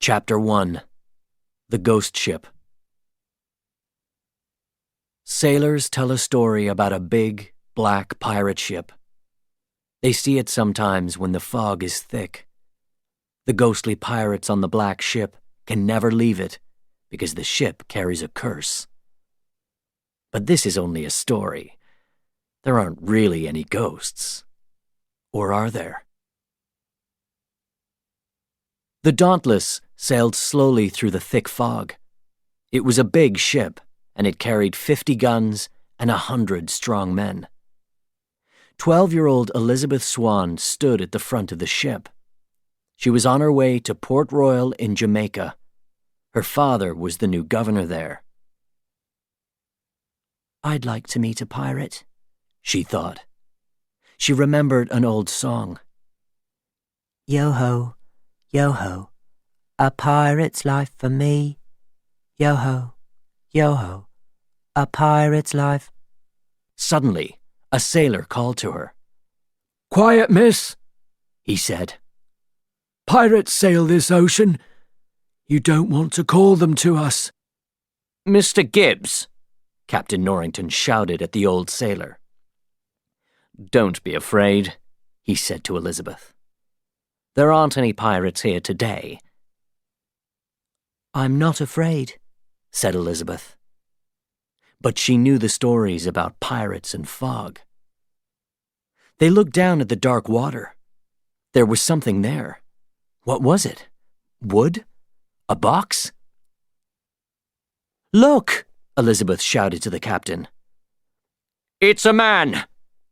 Chapter 1. The Ghost Ship. Sailors tell a story about a big, black pirate ship. They see it sometimes when the fog is thick. The ghostly pirates on the black ship can never leave it because the ship carries a curse. But this is only a story. There aren't really any ghosts. Or are there? The Dauntless sailed slowly through the thick fog. It was a big ship, and it carried 50 guns and 100 strong men. 12-year-old Elizabeth Swann stood at the front of the ship. She was on her way to Port Royal in Jamaica. Her father was the new governor there. "I'd like to meet a pirate," she thought. She remembered an old song. "Yo-ho, yo-ho, a pirate's life for me. Yo-ho, yo-ho, a pirate's life." Suddenly, a sailor called to her. "Quiet, miss," he said. "Pirates sail this ocean. You don't want to call them to us." "Mr. Gibbs," Captain Norrington shouted at the old sailor. "Don't be afraid," he said to Elizabeth. "There aren't any pirates here today." "I'm not afraid," said Elizabeth. But she knew the stories about pirates and fog. They looked down at the dark water. There was something there. What was it? Wood? A box? "Look!" Elizabeth shouted to the captain. "It's a man,"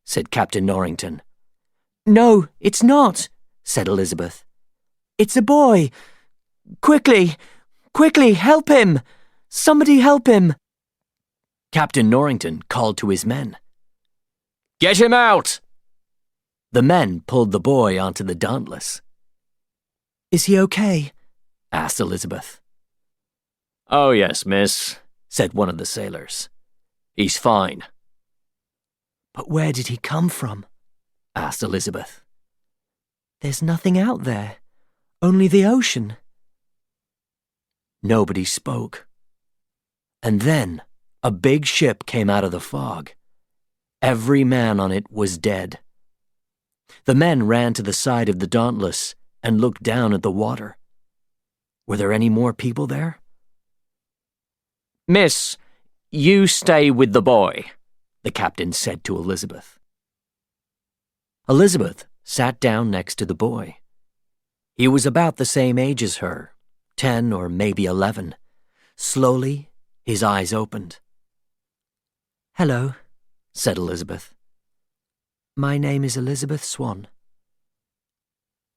said Captain Norrington. "No, it's not," said Elizabeth. "It's a boy. Quickly, quickly, help him! Somebody help him!" Captain Norrington called to his men. "Get him out!" The men pulled the boy onto the Dauntless. "Is he okay?" asked Elizabeth. "Oh, yes, miss," said one of the sailors. "He's fine." "But where did he come from?" asked Elizabeth. "There's nothing out there, only the ocean." Nobody spoke. And then a big ship came out of the fog. Every man on it was dead. The men ran to the side of the Dauntless and looked down at the water. Were there any more people there? "Miss, you stay with the boy," the captain said to Elizabeth. Elizabeth sat down next to the boy. He was about the same age as her, 10 or maybe 11. Slowly, his eyes opened. "Hello," said Elizabeth. "My name is Elizabeth Swann."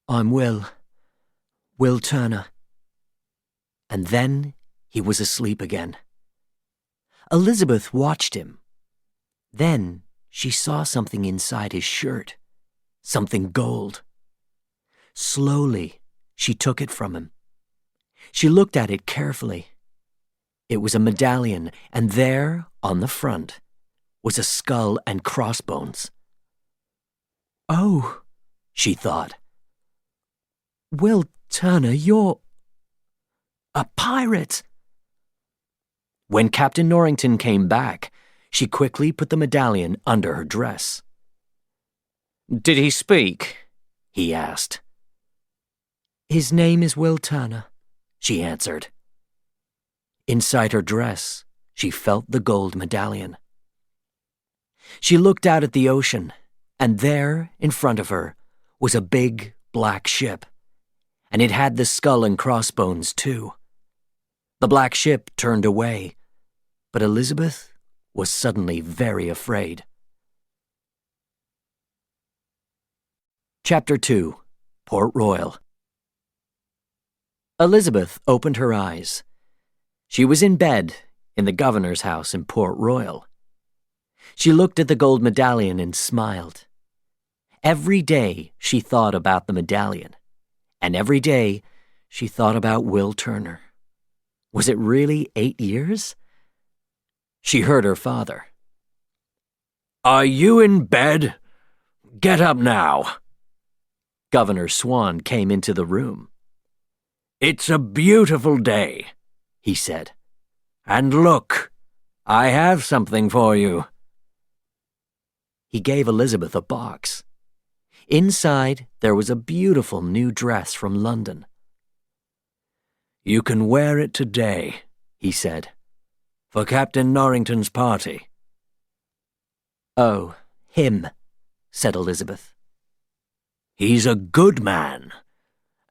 "I'm Will Turner." And then he was asleep again. Elizabeth watched him. Then she saw something inside his shirt, something gold. Slowly, she took it from him. She looked at it carefully. It was a medallion, and there, on the front, was a skull and crossbones. "Oh," she thought. "Will Turner, you're a pirate." When Captain Norrington came back, she quickly put the medallion under her dress. "Did he speak?" he asked. "His name is Will Turner," she answered. Inside her dress, she felt the gold medallion. She looked out at the ocean, and there, in front of her, was a big, black ship. And it had the skull and crossbones, too. The black ship turned away, but Elizabeth was suddenly very afraid. Chapter 2. Port Royal. Elizabeth opened her eyes. She was in bed in the governor's house in Port Royal. She looked at the gold medallion and smiled. Every day she thought about the medallion, and every day she thought about Will Turner. Was it really 8 years? She heard her father. "Are you in bed? Get up now." Governor Swann came into the room. "It's a beautiful day," he said. "And look, I have something for you." He gave Elizabeth a box. Inside, there was a beautiful new dress from London. "You can wear it today," he said, "for Captain Norrington's party." "Oh, him," said Elizabeth. "He's a good man.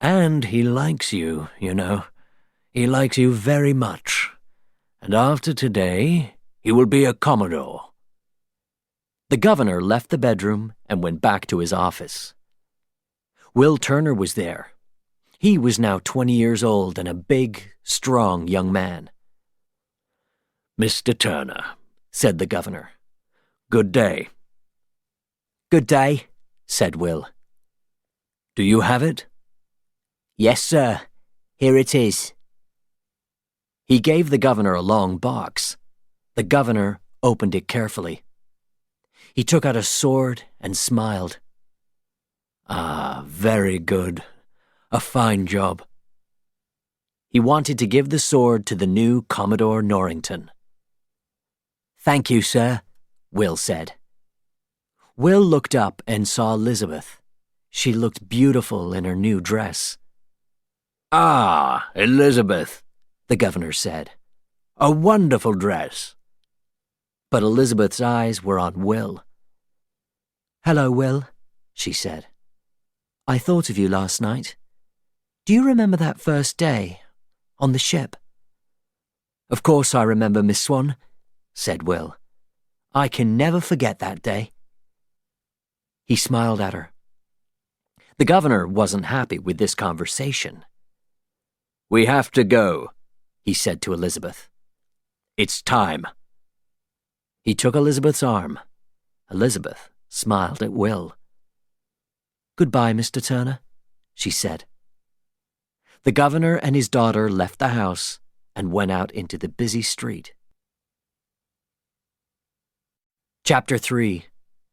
And he likes you, you know. He likes you very much. And after today, he will be a Commodore." The governor left the bedroom and went back to his office. Will Turner was there. He was now 20 years old and a big, strong young man. "Mr. Turner," said the governor, "good day." "Good day," said Will. "Do you have it?" "Yes, sir. Here it is." He gave the governor a long box. The governor opened it carefully. He took out a sword and smiled. "Ah, very good. A fine job." He wanted to give the sword to the new Commodore Norrington. "Thank you, sir," Will said. Will looked up and saw Elizabeth. She looked beautiful in her new dress. "Ah, Elizabeth," the governor said. "A wonderful dress." But Elizabeth's eyes were on Will. "Hello, Will," she said. "I thought of you last night. Do you remember that first day, on the ship?" "Of course I remember, Miss Swann," said Will. "I can never forget that day." He smiled at her. The governor wasn't happy with this conversation. "We have to go," he said to Elizabeth. "It's time." He took Elizabeth's arm. Elizabeth smiled at Will. "Goodbye, Mr. Turner," she said. The governor and his daughter left the house and went out into the busy street. Chapter 3.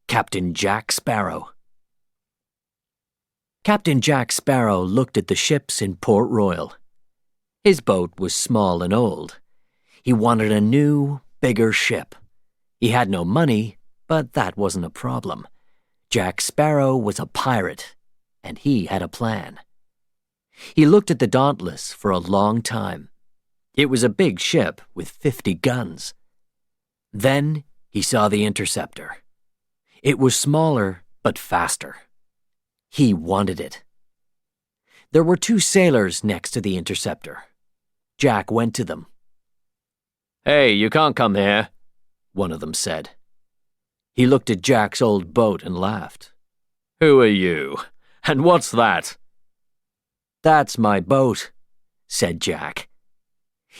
Captain Jack Sparrow. Captain Jack Sparrow looked at the ships in Port Royal. His boat was small and old. He wanted a new, bigger ship. He had no money, but that wasn't a problem. Jack Sparrow was a pirate, and he had a plan. He looked at the Dauntless for a long time. It was a big ship with 50 guns. Then he saw the Interceptor. It was smaller, but faster. He wanted it. There were 2 sailors next to the Interceptor. Jack went to them. "Hey, you can't come here," one of them said. He looked at Jack's old boat and laughed. "Who are you? And what's that?" "That's my boat," said Jack.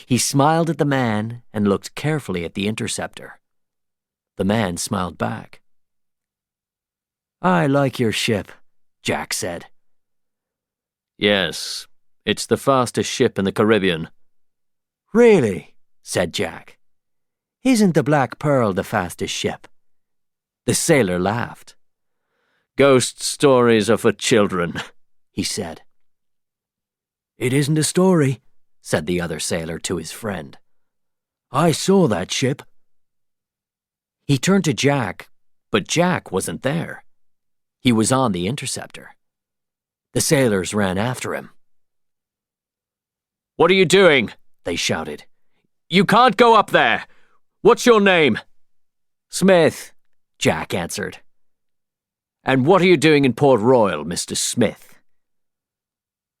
He smiled at the man and looked carefully at the Interceptor. The man smiled back. "I like your ship," Jack said. "Yes, it's the fastest ship in the Caribbean." "Really?" said Jack. "Isn't the Black Pearl the fastest ship?" The sailor laughed. "Ghost stories are for children," he said. "It isn't a story," said the other sailor to his friend. "I saw that ship." He turned to Jack, but Jack wasn't there. He was on the Interceptor. The sailors ran after him. "What are you doing?" they shouted. "You can't go up there. What's your name?" "Smith," Jack answered. "And what are you doing in Port Royal, Mr. Smith?"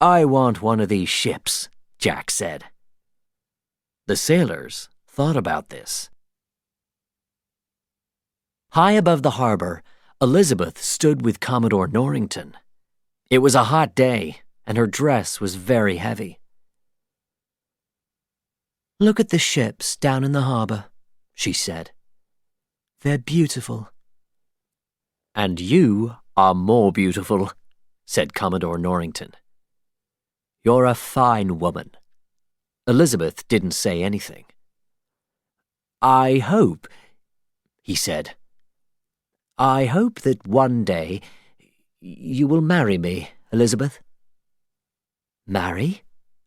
"I want one of these ships," Jack said. The sailors thought about this. High above the harbor, Elizabeth stood with Commodore Norrington. It was a hot day, and her dress was very heavy. "Look at the ships down in the harbor," she said. "They're beautiful." "And you are more beautiful," said Commodore Norrington. "You're a fine woman." Elizabeth didn't say anything. "I hope," he said, "I hope that one day you will marry me, Elizabeth." "Marry?"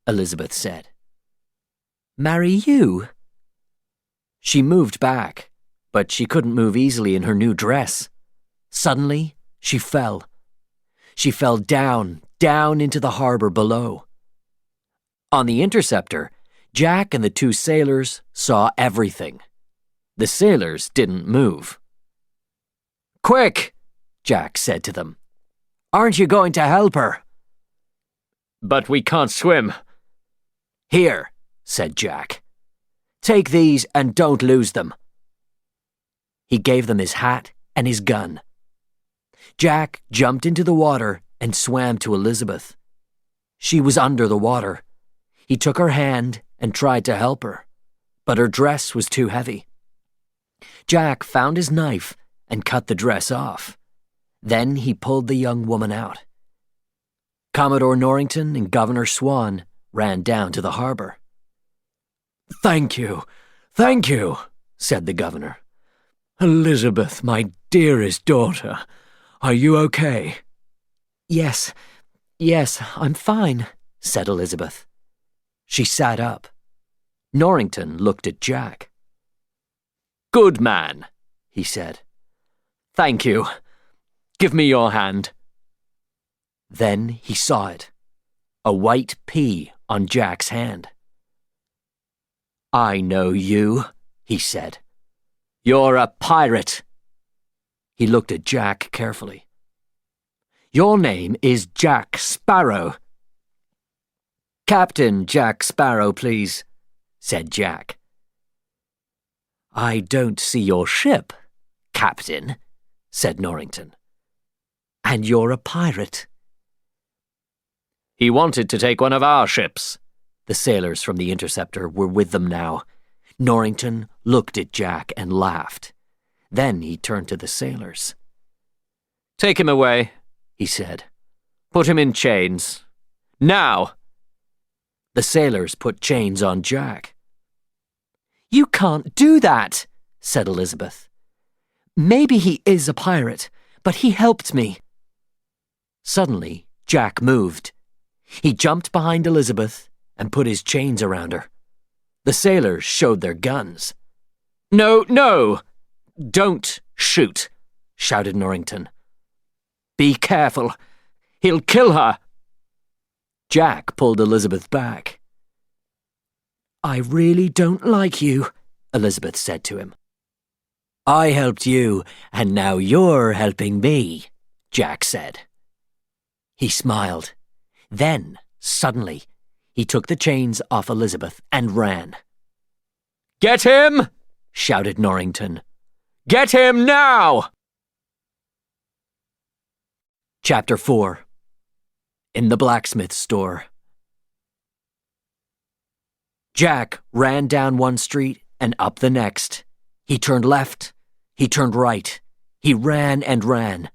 Elizabeth said. Marry you? She moved back, but she couldn't move easily in her new dress. Suddenly, she fell. She fell down into the harbor below. On the Interceptor, Jack and the two sailors saw everything. The sailors didn't move. "Quick," Jack said to them. "Aren't you going to help her?" "But we can't swim." "Here," said Jack. "Take these and don't lose them." He gave them his hat and his gun. Jack jumped into the water and swam to Elizabeth. She was under the water. He took her hand and tried to help her, but her dress was too heavy. Jack found his knife and cut the dress off. Then he pulled the young woman out. Commodore Norrington and Governor Swann ran down to the harbor. Thank you, said the governor. "Elizabeth, my dearest daughter, are you okay?" Yes, I'm fine," said Elizabeth. She sat up. Norrington looked at Jack. "Good man," he said. "Thank you. Give me your hand." Then he saw it, a white P on Jack's hand. "I know you," he said. "You're a pirate." He looked at Jack carefully. "Your name is Jack Sparrow." "Captain Jack Sparrow, please," said Jack. "I don't see your ship, Captain," said Norrington. "And you're a pirate." "He wanted to take one of our ships." The sailors from the Interceptor were with them now. Norrington looked at Jack and laughed. Then he turned to the sailors. "Take him away," he said. "Put him in chains. Now!" The sailors put chains on Jack. "You can't do that," said Elizabeth. "Maybe he is a pirate, but he helped me." Suddenly, Jack moved. He jumped behind Elizabeth and put his chains around her. The sailors showed their guns. No! Don't shoot," shouted Norrington. "Be careful. He'll kill her." Jack pulled Elizabeth back. "I really don't like you," Elizabeth said to him. "I helped you, and now you're helping me," Jack said. He smiled. Then, suddenly, he took the chains off Elizabeth and ran. "Get him!" shouted Norrington. "Get him now!" Chapter 4. In the Blacksmith store. Jack ran down one street and up the next. He turned left. He turned right. He ran and ran.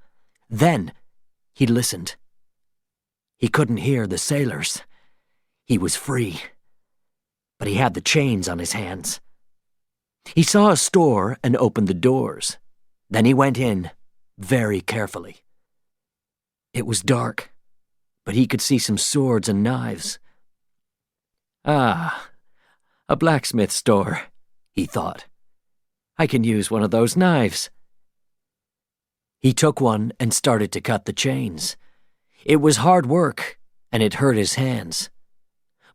Then he listened. He couldn't hear the sailors. He was free. But he had the chains on his hands. He saw a store and opened the doors. Then he went in, very carefully. It was dark, but he could see some swords and knives. "Ah, a blacksmith store," he thought. "I can use one of those knives." He took one and started to cut the chains. It was hard work, and it hurt his hands.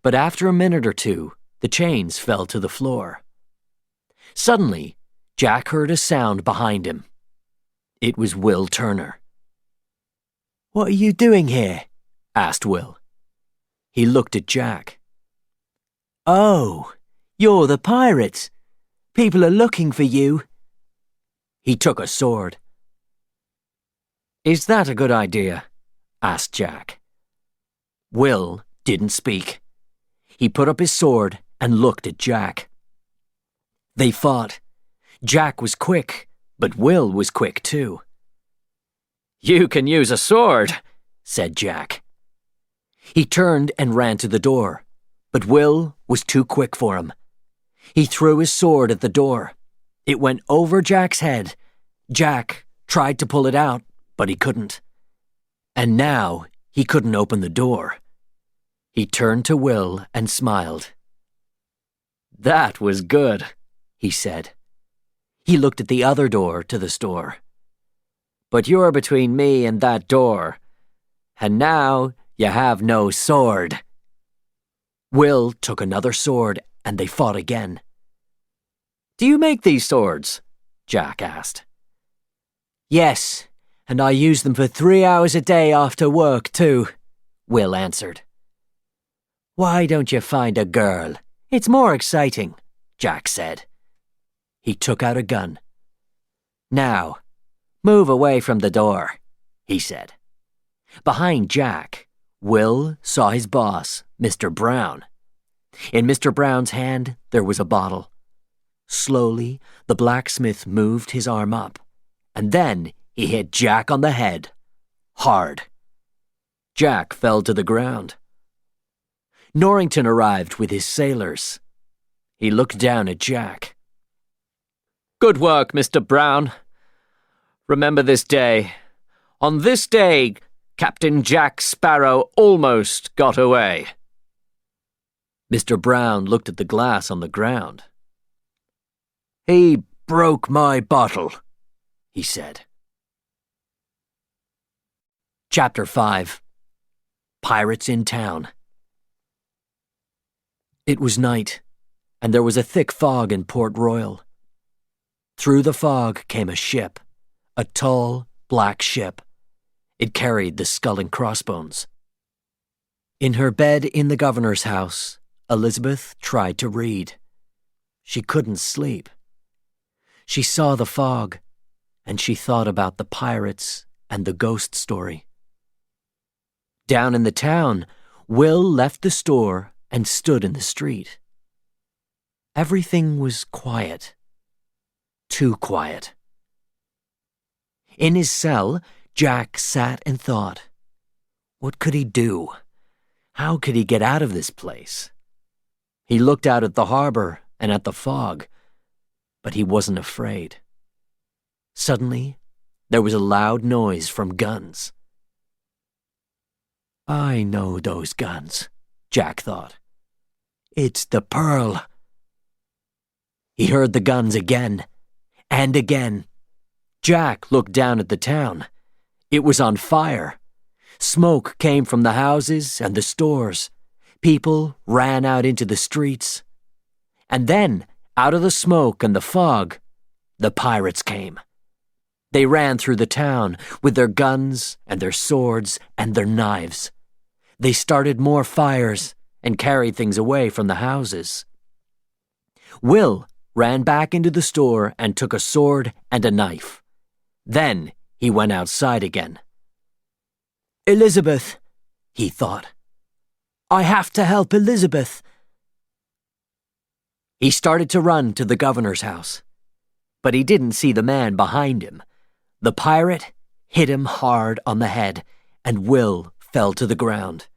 But after a minute or two, the chains fell to the floor. Suddenly, Jack heard a sound behind him. It was Will Turner. "What are you doing here?" asked Will. He looked at Jack. "Oh, you're the pirate. People are looking for you." He took a sword. "Is that a good idea?" asked Jack. Will didn't speak. He put up his sword and looked at Jack. They fought. Jack was quick, but Will was quick too. "You can use a sword," said Jack. He turned and ran to the door, but Will was too quick for him. He threw his sword at the door. It went over Jack's head. Jack tried to pull it out, but he couldn't. And now he couldn't open the door. He turned to Will and smiled. "That was good," he said. He looked at the other door to the store. "But you're between me and that door, and now you have no sword." Will took another sword, and they fought again. "Do you make these swords?" Jack asked. "Yes, and I use them for 3 hours a day after work, too," Will answered. "Why don't you find a girl? It's more exciting," Jack said. He took out a gun. "Now, move away from the door," he said. Behind Jack, Will saw his boss, Mr. Brown. In Mr. Brown's hand, there was a bottle. Slowly, the blacksmith moved his arm up, and then he hit Jack on the head. Hard. Jack fell to the ground. Norrington arrived with his sailors. He looked down at Jack. "Good work, Mr. Brown. Remember this day. On this day, Captain Jack Sparrow almost got away." Mr. Brown looked at the glass on the ground. "He broke my bottle," he said. Chapter 5. Pirates in Town. It was night, and there was a thick fog in Port Royal. Through the fog came a ship, a tall, black ship. It carried the skull and crossbones. In her bed in the governor's house, Elizabeth tried to read. She couldn't sleep. She saw the fog, and she thought about the pirates and the ghost story. Down in the town, Will left the store and stood in the street. Everything was quiet. Too quiet. In his cell, Jack sat and thought. What could he do? How could he get out of this place? He looked out at the harbor and at the fog, but he wasn't afraid. Suddenly, there was a loud noise from guns. I know those guns, Jack thought. It's the Pearl. He heard the guns again and again. Jack looked down at the town. It was on fire. Smoke came from the houses and the stores. People ran out into the streets. And then, out of the smoke and the fog, the pirates came. They ran through the town with their guns and their swords and their knives. They started more fires and carried things away from the houses. Will ran back into the store and took a sword and a knife. Then he went outside again. Elizabeth, he thought. I have to help Elizabeth. He started to run to the governor's house, but he didn't see the man behind him. The pirate hit him hard on the head, and Will fell to the ground.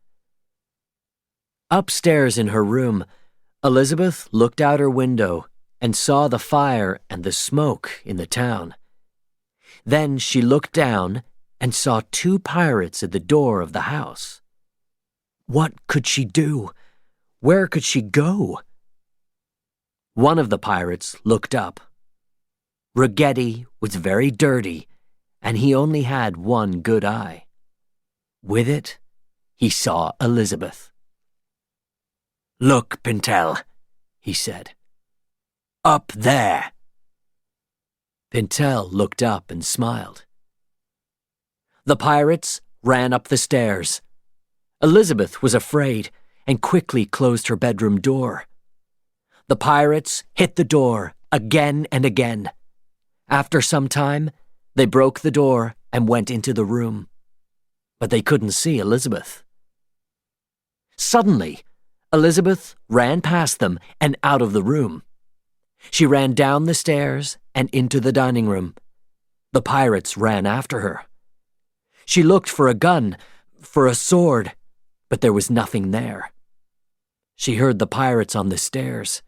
Upstairs in her room, Elizabeth looked out her window and saw the fire and the smoke in the town. Then she looked down and saw two pirates at the door of the house. What could she do? Where could she go? One of the pirates looked up. Ragetti was very dirty, and he only had one good eye. With it, he saw Elizabeth. Look, Pintel, he said. Up there. Pintel looked up and smiled. The pirates ran up the stairs. Elizabeth was afraid and quickly closed her bedroom door. The pirates hit the door again and again. After some time, they broke the door and went into the room. But they couldn't see Elizabeth. Suddenly, Elizabeth ran past them and out of the room. She ran down the stairs and into the dining room. The pirates ran after her. She looked for a gun, for a sword, but there was nothing there. She heard the pirates on the stairs.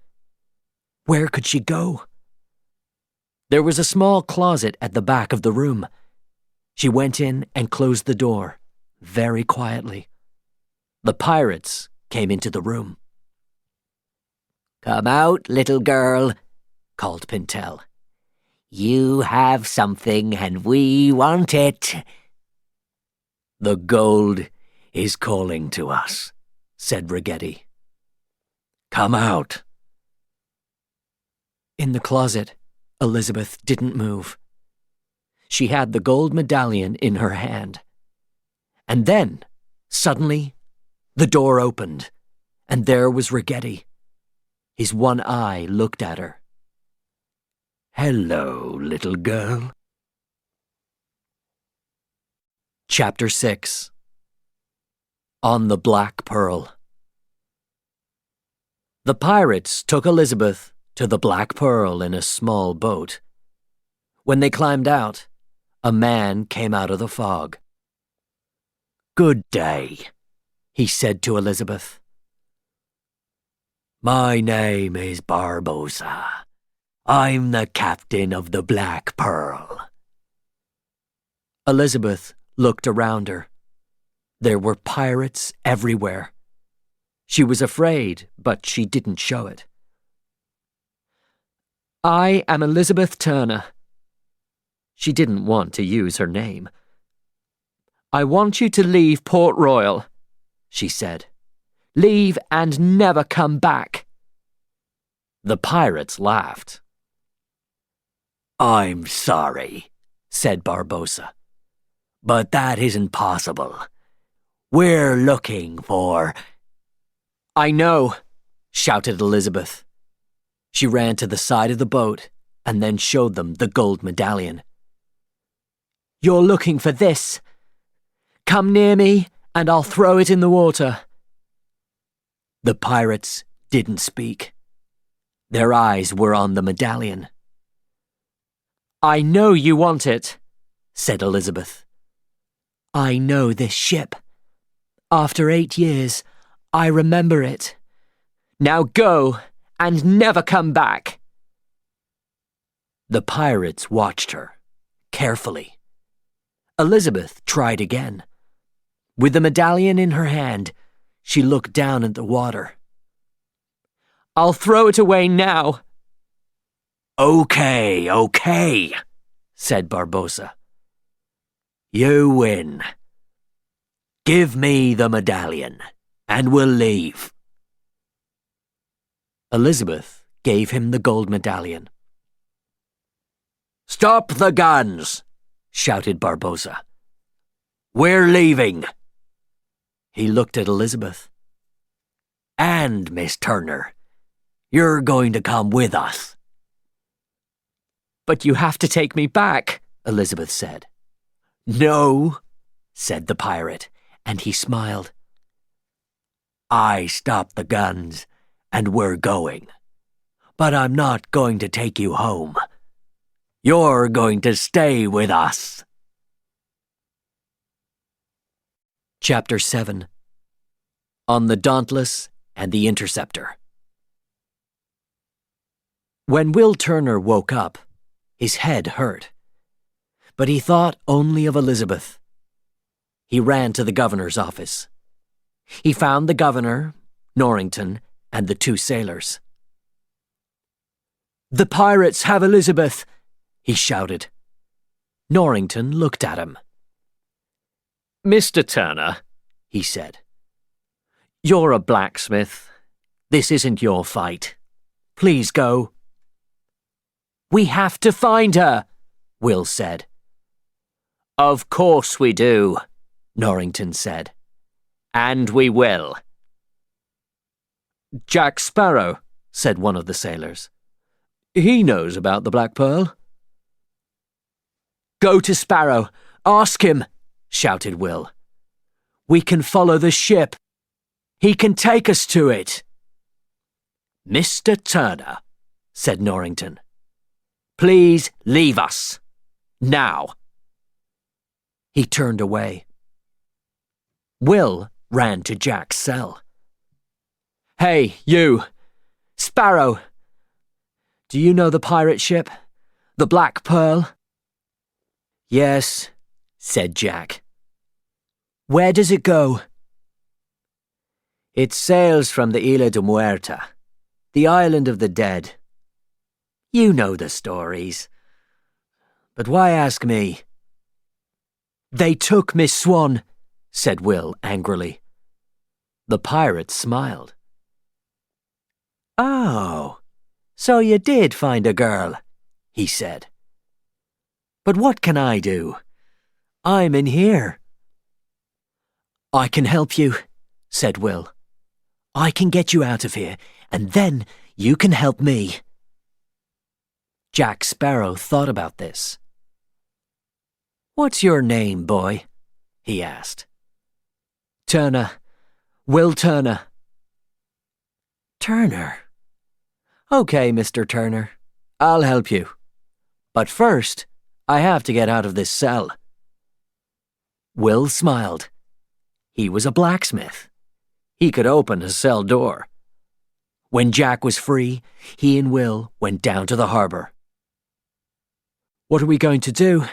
Where could she go? There was a small closet at the back of the room. She went in and closed the door, very quietly. The pirates came into the room. "Come out, little girl," called Pintel. "You have something and we want it." "The gold is calling to us," said Ragetti. "Come out." In the closet, Elizabeth didn't move. She had the gold medallion in her hand. And then, suddenly, the door opened, and there was Ragetti. His one eye looked at her. "Hello, little girl." Chapter 6. On the Black Pearl. The pirates took Elizabeth to the Black Pearl in a small boat. When they climbed out, a man came out of the fog. "Good day," he said to Elizabeth. "My name is Barbossa. I'm the captain of the Black Pearl." Elizabeth looked around her. There were pirates everywhere. She was afraid, but she didn't show it. "I am Elizabeth Turner." She didn't want to use her name. "I want you to leave Port Royal," she said. "Leave and never come back." The pirates laughed. "I'm sorry," said Barbossa, "but that isn't possible. We're looking for—" "I know," shouted Elizabeth. She ran to the side of the boat and then showed them the gold medallion. "You're looking for this. Come near me and I'll throw it in the water." The pirates didn't speak. Their eyes were on the medallion. "I know you want it," said Elizabeth. "I know this ship. After 8 years, I remember it. Now go and never come back." The pirates watched her, carefully. Elizabeth tried again. With the medallion in her hand, she looked down at the water. "I'll throw it away now." Okay, said Barbossa. "You win. Give me the medallion, and we'll leave." Elizabeth gave him the gold medallion. "Stop the guns!" shouted Barbossa. "We're leaving." He looked at Elizabeth. "And, Miss Turner, you're going to come with us." "But you have to take me back," Elizabeth said. "No," said the pirate, and he smiled. "I stopped the guns, and we're going. But I'm not going to take you home. You're going to stay with us." Chapter 7. On the Dauntless and the Interceptor. When Will Turner woke up, his head hurt. But he thought only of Elizabeth. He ran to the governor's office. He found the governor, Norrington, and the 2 sailors. "The pirates have Elizabeth," he shouted. Norrington looked at him. "Mr. Turner," he said, "you're a blacksmith. This isn't your fight. Please go." "We have to find her," Will said. "Of course we do," Norrington said. "And we will." "Jack Sparrow," said one of the sailors. "He knows about the Black Pearl." "Go to Sparrow. Ask him," shouted Will. "We can follow the ship. He can take us to it." "Mr. Turner," said Norrington, "please leave us. Now." He turned away. Will ran to Jack's cell. "Hey, you! Sparrow! Do you know the pirate ship? The Black Pearl?" "Yes," said Jack. "Where does it go?" It sails from the Isla de Muerta, the island of the dead. You know the stories. But why ask me? They took Miss Swann, said Will angrily. The pirate smiled. Oh, so you did find a girl, he said. But what can I do? I'm in here. I can help you, said Will. I can get you out of here, and then you can help me. Jack Sparrow thought about this. What's your name, boy? He asked. Turner. Will Turner. Turner. Okay, Mr. Turner. I'll help you. But first, I have to get out of this cell. Will smiled. He was a blacksmith. He could open a cell door. When Jack was free, he and Will went down to the harbor. What are we going to do?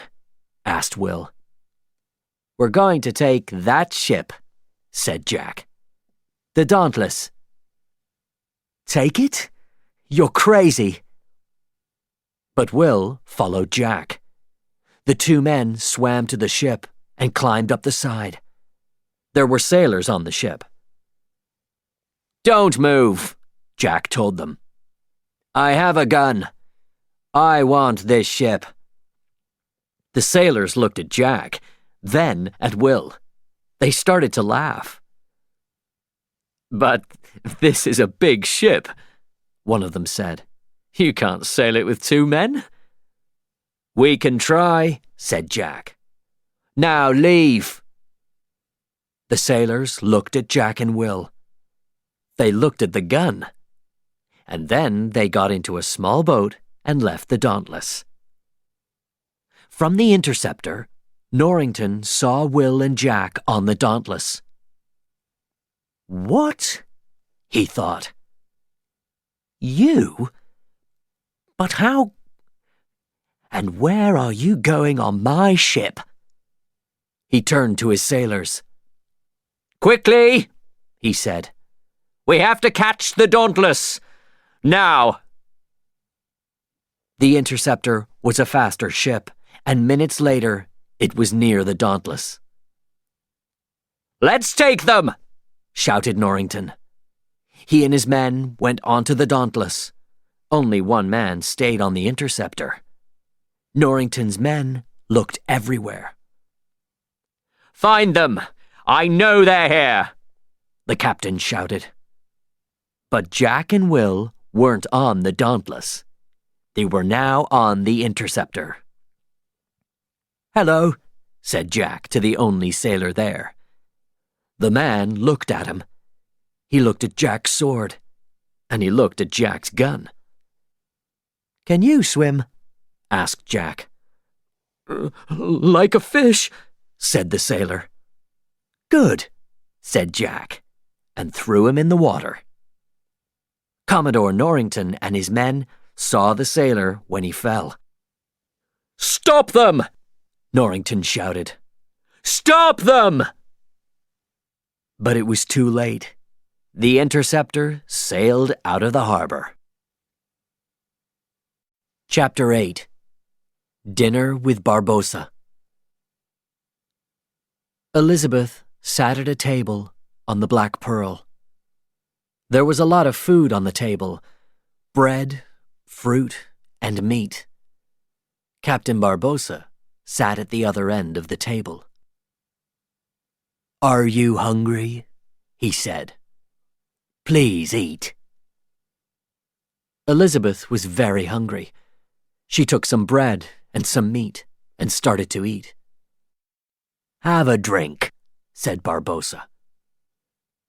Asked Will. We're going to take that ship, said Jack. The Dauntless. Take it? You're crazy. But Will followed Jack. The two men swam to the ship and climbed up the side. There were sailors on the ship. Don't move, Jack told them. I have a gun. I want this ship. The sailors looked at Jack, then at Will. They started to laugh. But this is a big ship, one of them said. You can't sail it with two men. We can try, said Jack. Now leave. The sailors looked at Jack and Will. They looked at the gun. And then they got into a small boat and left the Dauntless. From the Interceptor, Norrington saw Will and Jack on the Dauntless. What? He thought. You? But how? And where are you going on my ship? He turned to his sailors. Quickly, he said. We have to catch the Dauntless. Now. The Interceptor was a faster ship, and minutes later, it was near the Dauntless. Let's take them, shouted Norrington. He and his men went onto the Dauntless. Only one man stayed on the Interceptor. Norrington's men looked everywhere. Find them! I know they're here! The captain shouted. But Jack and Will weren't on the Dauntless. They were now on the Interceptor. Hello, said Jack to the only sailor there. The man looked at him. He looked at Jack's sword, and he looked at Jack's gun. Can you swim? Asked Jack. Like a fish, said the sailor. Good, said Jack, and threw him in the water. Commodore Norrington and his men saw the sailor when he fell. Stop them! Norrington shouted. Stop them! But it was too late. The Interceptor sailed out of the harbor. Chapter 8. Dinner with Barbossa. Elizabeth sat at a table on the Black Pearl. There was a lot of food on the table: bread, fruit, and meat. Captain Barbossa sat at the other end of the table. Are you hungry? He said. Please eat. Elizabeth was very hungry. She took some bread and some meat and started to eat. Have a drink, said Barbossa.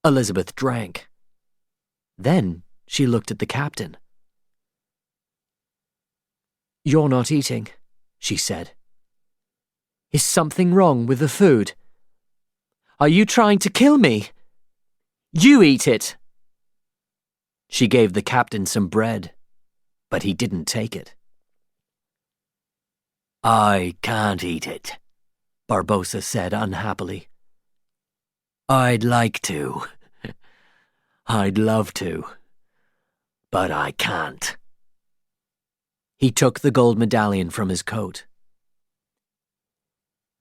Elizabeth drank. Then she looked at the captain. You're not eating, she said. Is something wrong with the food? Are you trying to kill me? You eat it. She gave the captain some bread, but he didn't take it. I can't eat it, Barbossa said unhappily. I'd like to, I'd love to, but I can't. He took the gold medallion from his coat.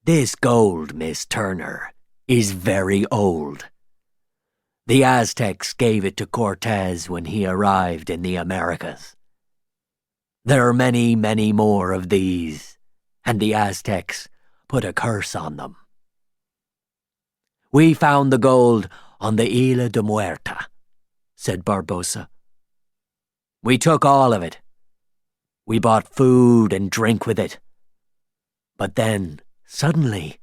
This gold, Miss Turner, is very old. The Aztecs gave it to Cortez when he arrived in the Americas. There are many, many more of these, and the Aztecs put a curse on them. We found the gold on the Isla de Muerta, said Barbossa. We took all of it. We bought food and drink with it. But then, suddenly,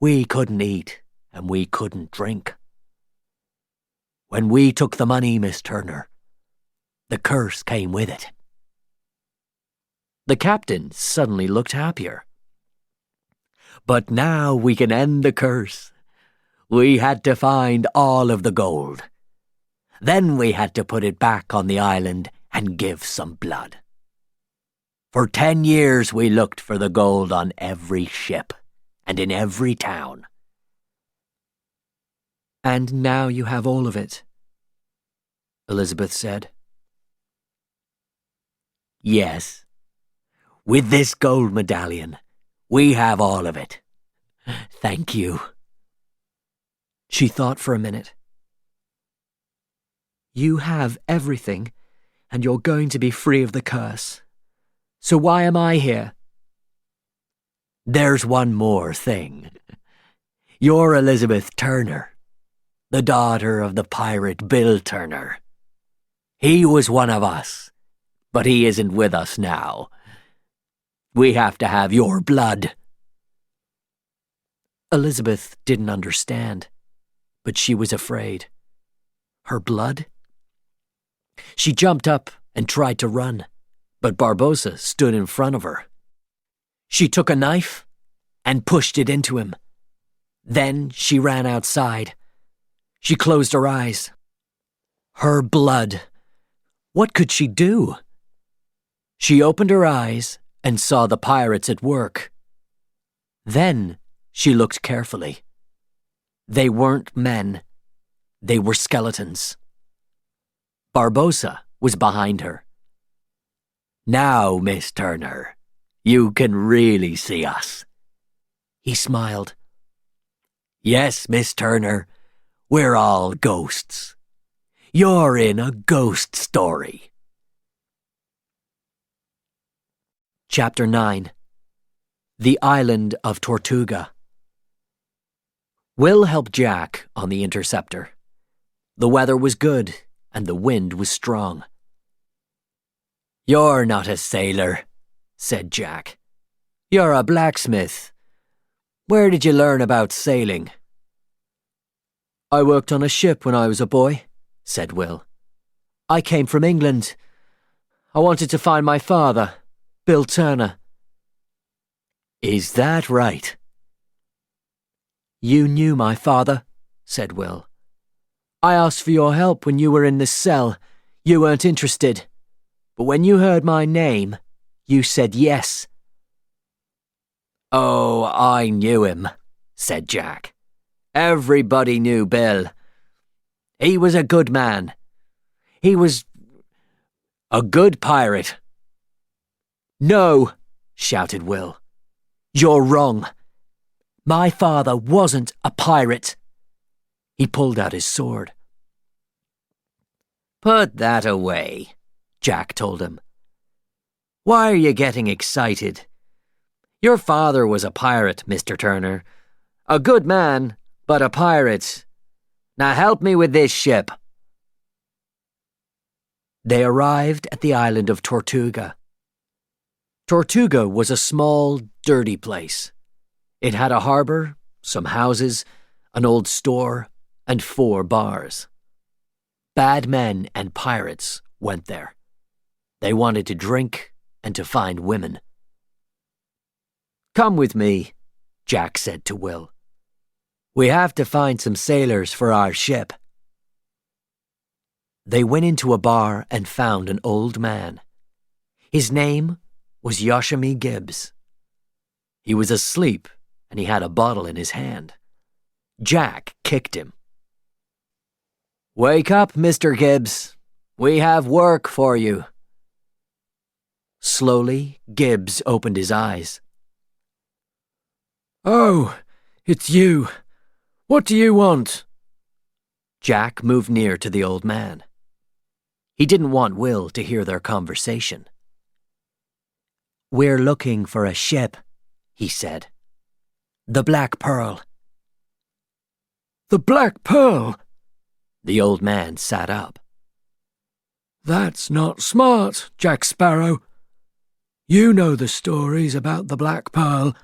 we couldn't eat and we couldn't drink. When we took the money, Miss Turner, the curse came with it. The captain suddenly looked happier. But now we can end the curse. We had to find all of the gold. Then we had to put it back on the island and give some blood. For 10 years we looked for the gold on every ship and in every town. And now you have all of it, Elizabeth said. Yes. With this gold medallion, we have all of it. Thank you. She thought for a minute. You have everything, and you're going to be free of the curse. So why am I here? There's one more thing. You're Elizabeth Turner, the daughter of the pirate Bill Turner. He was one of us, but he isn't with us now. We have to have your blood. Elizabeth didn't understand, but she was afraid. Her blood? She jumped up and tried to run, but Barbossa stood in front of her. She took a knife and pushed it into him. Then she ran outside. She closed her eyes. Her blood. What could she do? She opened her eyes and saw the pirates at work. Then she looked carefully. They weren't men. They were skeletons. Barbossa was behind her. Now, Miss Turner, you can really see us. He smiled. Yes, Miss Turner, we're all ghosts. You're in a ghost story. Chapter 9. The Island of Tortuga. Will helped Jack on the Interceptor. The weather was good, and the wind was strong. You're not a sailor, said Jack. You're a blacksmith. Where did you learn about sailing? I worked on a ship when I was a boy, said Will. I came from England. I wanted to find my father, Bill Turner. Is that right? You knew my father, said Will. I asked for your help when you were in this cell. You weren't interested. But when you heard my name, you said yes. Oh, I knew him, said Jack. Everybody knew Bill. He was a good man. He was a good pirate. No, shouted Will. You're wrong. My father wasn't a pirate. He pulled out his sword. Put that away, Jack told him. Why are you getting excited? Your father was a pirate, Mr. Turner. A good man, but a pirate. Now help me with this ship. They arrived at the island of Tortuga. Tortuga was a small, dirty place. It had a harbor, some houses, an old store, and 4 bars. Bad men and pirates went there. They wanted to drink and to find women. Come with me, Jack said to Will. We have to find some sailors for our ship. They went into a bar and found an old man. His name was Yoshimi Gibbs. He was asleep and he had a bottle in his hand. Jack kicked him. Wake up, Mr. Gibbs. We have work for you. Slowly, Gibbs opened his eyes. Oh, it's you. What do you want? Jack moved near to the old man. He didn't want Will to hear their conversation. We're looking for a ship, he said. The Black Pearl. The Black Pearl? The old man sat up. That's not smart, Jack Sparrow. You know the stories about the Black Pearl.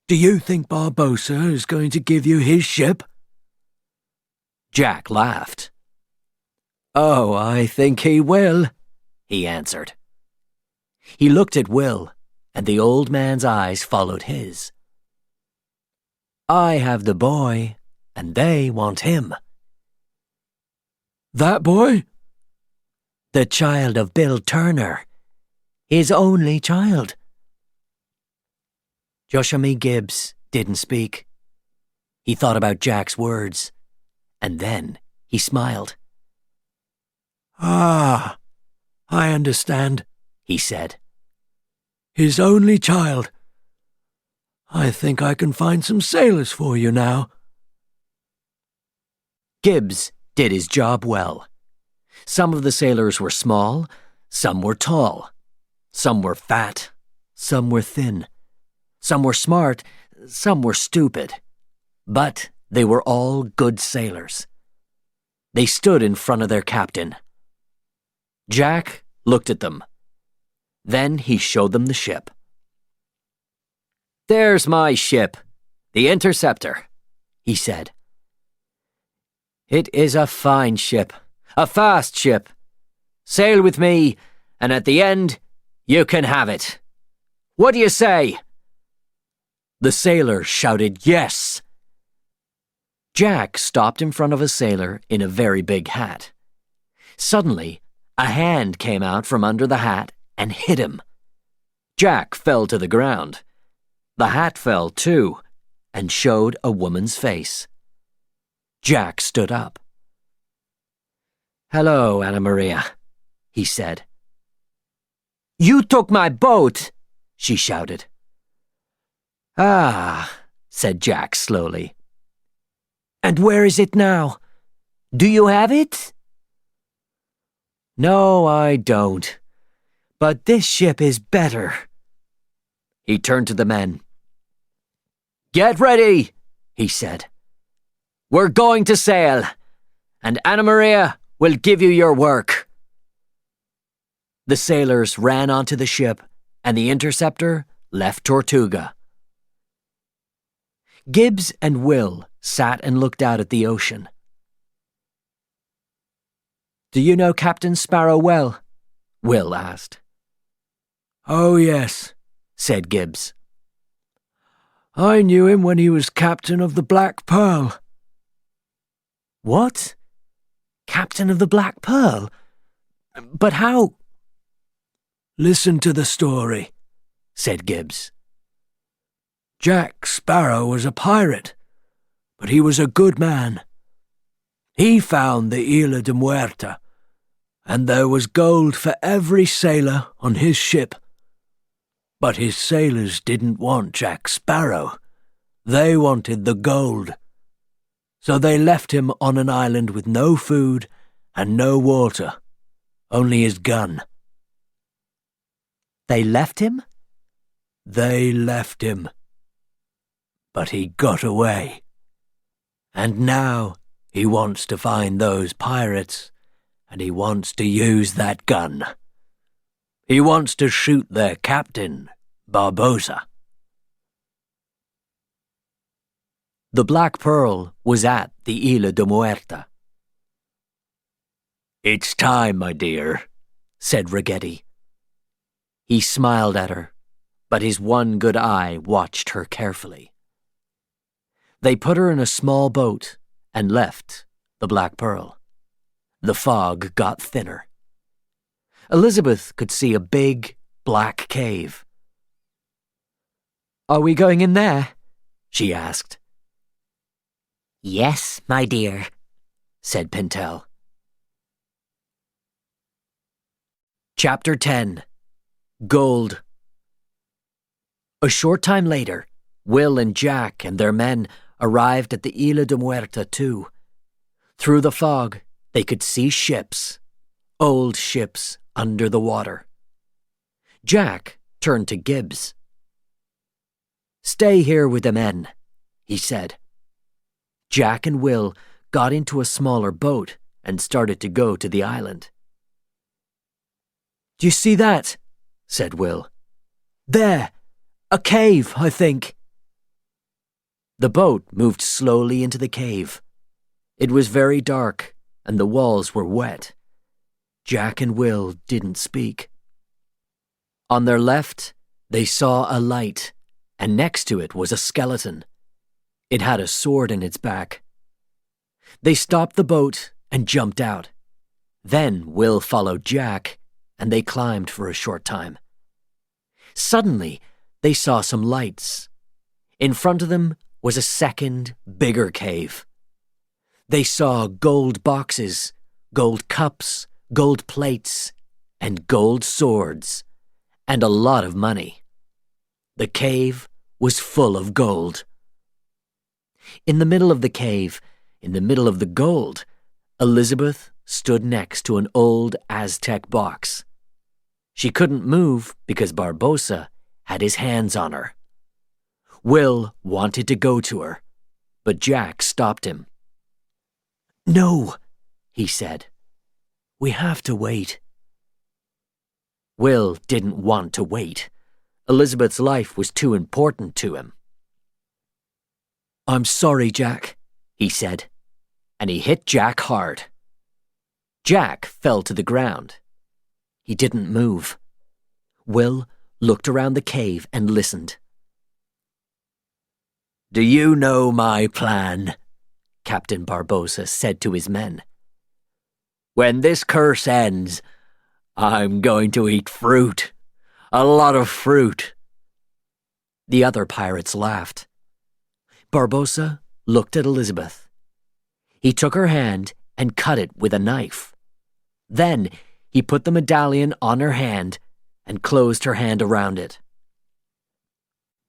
Do you think Barbossa is going to give you his ship? Jack laughed. Oh, I think he will, he answered. He looked at Will, and the old man's eyes followed his. I have the boy, and they want him. That boy? The child of Bill Turner. His only child. Joshua Gibbs didn't speak. He thought about Jack's words, and then he smiled. Ah, I understand, he said. His only child. I think I can find some sailors for you now. Gibbs did his job well. Some of the sailors were small, some were tall. Some were fat, some were thin. Some were smart, some were stupid. But they were all good sailors. They stood in front of their captain. Jack looked at them. Then he showed them the ship. There's my ship, the Interceptor, he said. It is a fine ship, a fast ship. Sail with me, and at the end, you can have it. What do you say? The sailor shouted yes. Jack stopped in front of a sailor in a very big hat. Suddenly, a hand came out from under the hat and hit him. Jack fell to the ground. The hat fell too, and showed a woman's face. Jack stood up. Hello, Anna Maria, he said. You took my boat, she shouted. Ah, said Jack slowly. And where is it now? Do you have it? No, I don't. But this ship is better. He turned to the men. Get ready, he said. We're going to sail, and Anna Maria will give you your work. The sailors ran onto the ship, and the Interceptor left Tortuga. Gibbs and Will sat and looked out at the ocean. Do you know Captain Sparrow well? Will asked. Oh, yes, said Gibbs. I knew him when he was captain of the Black Pearl. What? Captain of the Black Pearl? But how? Listen to the story, said Gibbs. Jack Sparrow was a pirate, but he was a good man. He found the Isla de Muerta, and there was gold for every sailor on his ship. But his sailors didn't want Jack Sparrow. They wanted the gold. So they left him on an island with no food and no water, only his gun. They left him? They left him. But he got away. And now he wants to find those pirates, and he wants to use that gun. He wants to shoot their captain, Barbossa. The Black Pearl was at the Isla de Muerta. It's time, my dear, said Ragetti. He smiled at her, but his one good eye watched her carefully. They put her in a small boat and left the Black Pearl. The fog got thinner. Elizabeth could see a big, black cave. Are we going in there? She asked. Yes, my dear, said Pintel. Chapter 10. Gold. A short time later, Will and Jack and their men arrived at the Isla de Muerta too. Through the fog, they could see ships, old ships under the water. Jack turned to Gibbs. "Stay here with the men," he said. Jack and Will got into a smaller boat and started to go to the island. "Do you see that?" said Will. "There! A cave, I think." The boat moved slowly into the cave. It was very dark, and the walls were wet. Jack and Will didn't speak. On their left, they saw a light, and next to it was a skeleton. It had a sword in its back. They stopped the boat and jumped out. Then Will followed Jack, and they climbed for a short time. Suddenly, they saw some lights. In front of them was a second, bigger cave. They saw gold boxes, gold cups, gold plates, and gold swords, and a lot of money. The cave was full of gold. In the middle of the cave, in the middle of the gold, Elizabeth stood next to an old Aztec box. She couldn't move because Barbossa had his hands on her. Will wanted to go to her, but Jack stopped him. "No," he said. "We have to wait." Will didn't want to wait. Elizabeth's life was too important to him. "I'm sorry, Jack," he said, and he hit Jack hard. Jack fell to the ground. He didn't move. Will looked around the cave and listened. "Do you know my plan?" Captain Barbossa said to his men. "When this curse ends, I'm going to eat fruit. A lot of fruit." The other pirates laughed. Barbossa looked at Elizabeth. He took her hand and cut it with a knife. Then he put the medallion on her hand and closed her hand around it.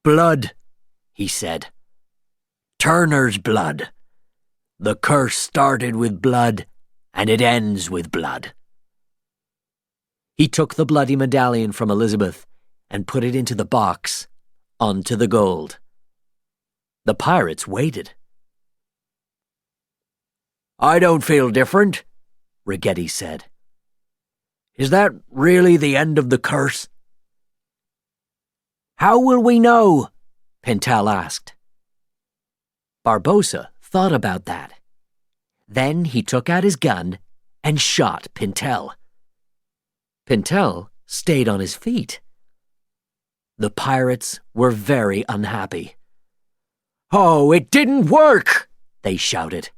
"Blood," he said. "Turner's blood. The curse started with blood, and it ends with blood." He took the bloody medallion from Elizabeth and put it into the box, onto the gold. The pirates waited. "I don't feel different," Rigetti said. "Is that really the end of the curse?" "How will we know?" Pintel asked. Barbossa thought about that. Then he took out his gun and shot Pintel. Pintel stayed on his feet. The pirates were very unhappy. "Oh, it didn't work!" they shouted.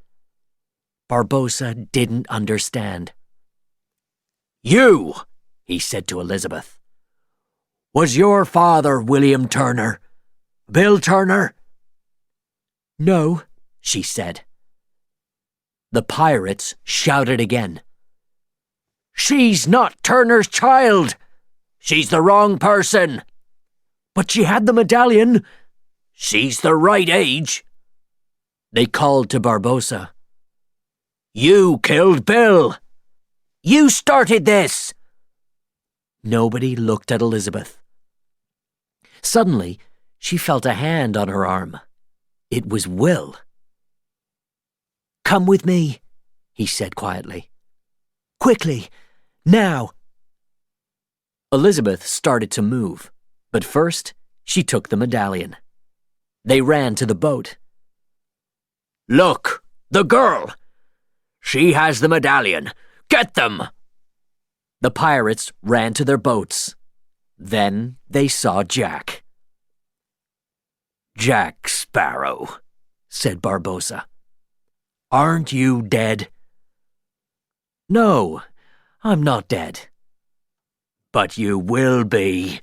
Barbossa didn't understand. "You," he said to Elizabeth. "Was your father William Turner? Bill Turner?" "No," she said. The pirates shouted again. "She's not Turner's child! She's the wrong person! But she had the medallion! She's the right age!" They called to Barbossa. "You killed Bill! You started this!" Nobody looked at Elizabeth. Suddenly, she felt a hand on her arm. It was Will. "Come with me," he said quietly. "Quickly, now." Elizabeth started to move, but first she took the medallion. They ran to the boat. "Look, the girl! She has the medallion! Get them!" The pirates ran to their boats. Then they saw Jack. "Jack Sparrow," said Barbossa. "Aren't you dead?" "No, I'm not dead." "But you will be."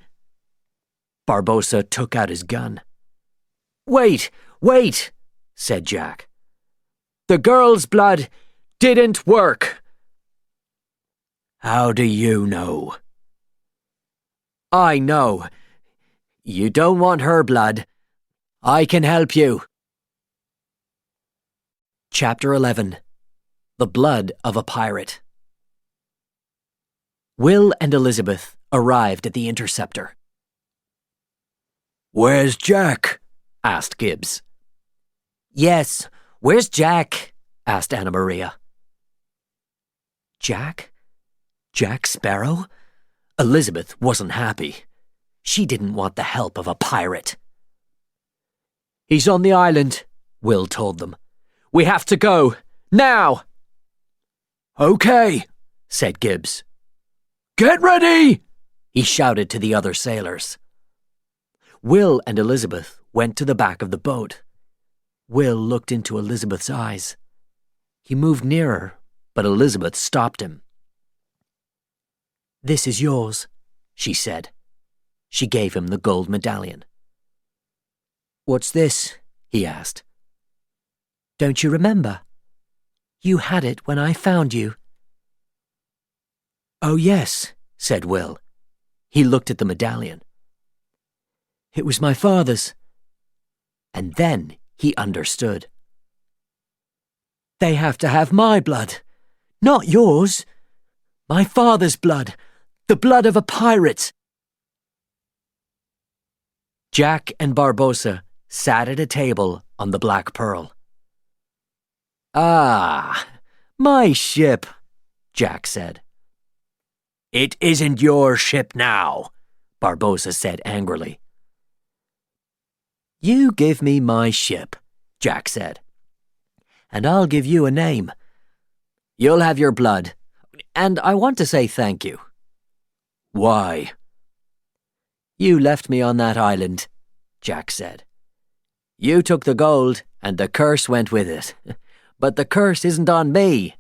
Barbossa took out his gun. "Wait, wait," said Jack. "The girl's blood didn't work. How do you know? I know. You don't want her blood. I can help you. Chapter 11. The Blood of a Pirate. Will and Elizabeth arrived at the Interceptor. Where's Jack? Asked Gibbs. Yes, where's Jack? Asked Anna Maria. Jack? Jack Sparrow? Elizabeth wasn't happy. She didn't want the help of a pirate. He's on the island, Will told them. We have to go, now! Okay, said Gibbs. Get ready! He shouted to the other sailors. Will and Elizabeth went to the back of the boat. Will looked into Elizabeth's eyes. He moved nearer, but Elizabeth stopped him. This is yours, she said. She gave him the gold medallion. What's this? He asked. Don't you remember? You had it when I found you. Oh, yes, said Will. He looked at the medallion. It was my father's. And then he understood. They have to have my blood, not yours. My father's blood, the blood of a pirate. Jack and Barbossa sat at a table on the Black Pearl. Ah, my ship, Jack said. It isn't your ship now, Barbossa said angrily. You give me my ship, Jack said, and I'll give you a name. You'll have your blood, and I want to say thank you. Why? You left me on that island, Jack said. You took the gold, and the curse went with it. But the curse isn't on me,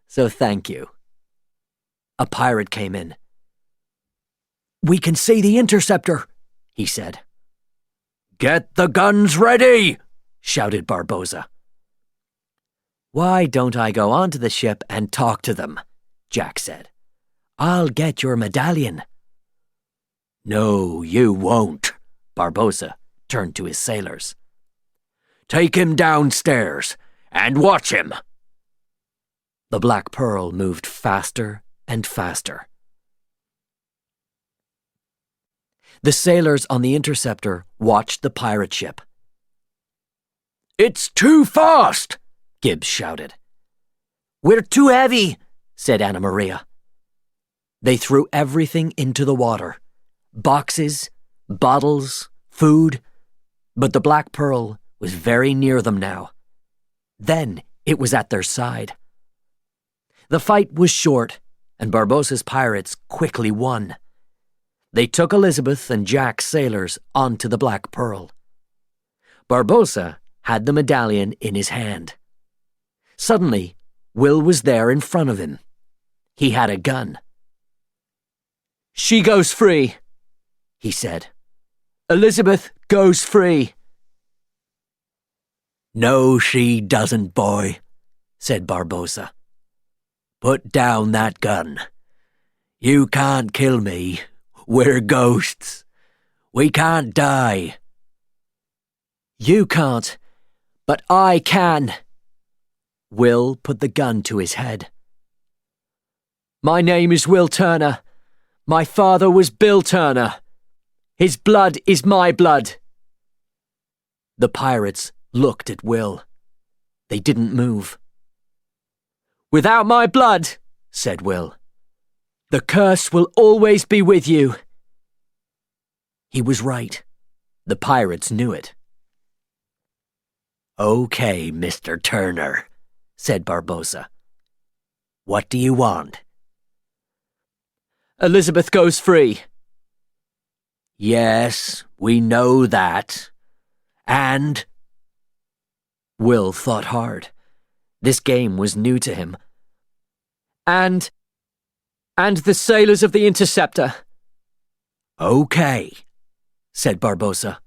so thank you. A pirate came in. We can see the Interceptor, he said. Get the guns ready, shouted Barbossa. Why don't I go onto the ship and talk to them? Jack said. I'll get your medallion. No, you won't, Barbossa turned to his sailors. Take him downstairs and watch him. The Black Pearl moved faster and faster. The sailors on the Interceptor watched the pirate ship. It's too fast, Gibbs shouted. We're too heavy, said Anna Maria. They threw everything into the water. Boxes, bottles, food. But the Black Pearl was very near them now. Then it was at their side. The fight was short, and Barbossa's pirates quickly won. They took Elizabeth and Jack's sailors onto the Black Pearl. Barbossa had the medallion in his hand. Suddenly, Will was there in front of him. He had a gun. She goes free, he said. Elizabeth goes free. No, she doesn't, boy, said Barbossa. Put down that gun. You can't kill me. We're ghosts. We can't die. You can't, but I can. Will put the gun to his head. My name is Will Turner. My father was Bill Turner. His blood is my blood. The pirates looked at Will. They didn't move. Without my blood, said Will, the curse will always be with you. He was right. The pirates knew it. Okay, Mr. Turner, said Barbossa. What do you want? Elizabeth goes free. Yes, we know that. And? Will thought hard. This game was new to him. And the sailors of the Interceptor. Okay, said Barbossa.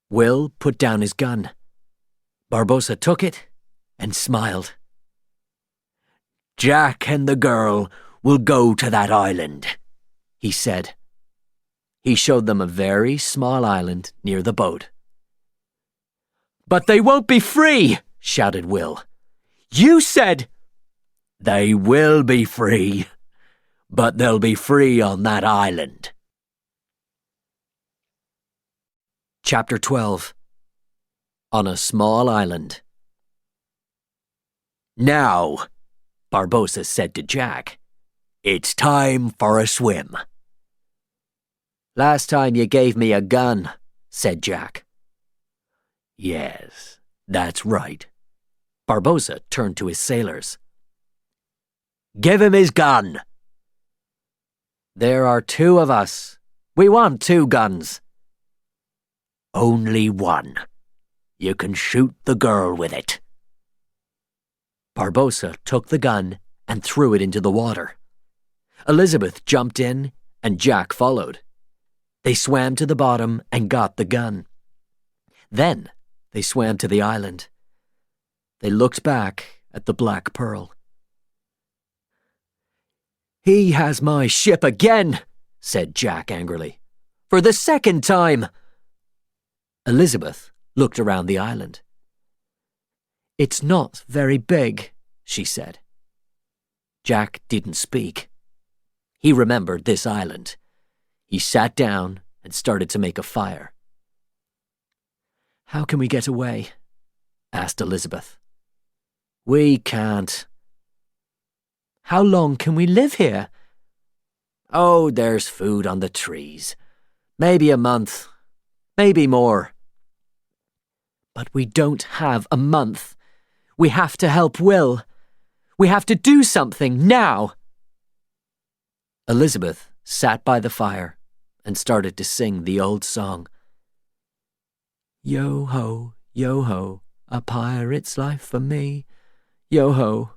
Will put down his gun. Barbossa took it and smiled. Jack and the girl will go to that island," he said. He showed them a very small island near the boat. "But they won't be free!" shouted Will. "You said—" "They will be free, but they'll be free on that island." Chapter 12. On a Small Island. "Now," Barbossa said to Jack, "it's time for a swim." "Last time you gave me a gun," said Jack. "Yes, that's right." Barbossa turned to his sailors. "Give him his gun." "There are 2 of us. We want 2 guns." "Only one. You can shoot the girl with it." Barbossa took the gun and threw it into the water. Elizabeth jumped in and Jack followed. They swam to the bottom and got the gun. Then they swam to the island. They looked back at the Black Pearl. "He has my ship again," said Jack angrily. "For the 2nd time." Elizabeth looked around the island. "It's not very big," she said. Jack didn't speak. He remembered this island. He sat down and started to make a fire. "How can we get away?" asked Elizabeth. "We can't." "How long can we live here?" "Oh, there's food on the trees. Maybe a month. Maybe more." "But we don't have a month. We have to help Will. We have to do something now." Elizabeth sat by the fire and started to sing the old song. Yo-ho, a pirate's life for me. Yo-ho,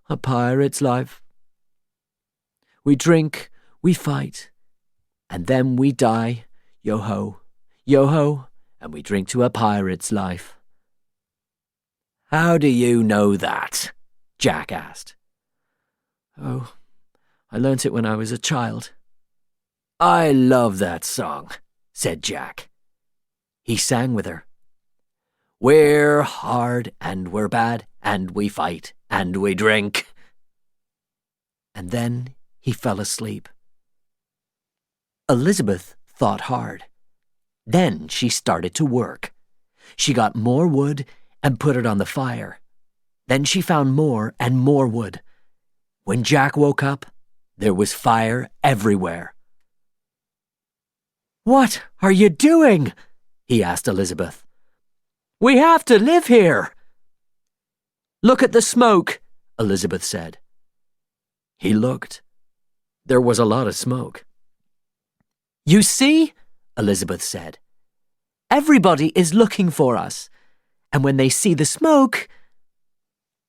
a pirate's life. We drink, we fight, and then we die. Yo-ho, and we drink to a pirate's life. "How do you know that?" Jack asked. "Oh, I learnt it when I was a child." "I love that song," said Jack. He sang with her. "We're hard and we're bad and we fight and we drink." And then he fell asleep. Elizabeth thought hard. Then she started to work. She got more wood and put it on the fire. Then she found more and more wood. When Jack woke up, there was fire everywhere. "What are you doing?" he asked Elizabeth. "We have to live here." "Look at the smoke," Elizabeth said. He looked. There was a lot of smoke. "You see?" Elizabeth said. "Everybody is looking for us, and when they see the smoke—"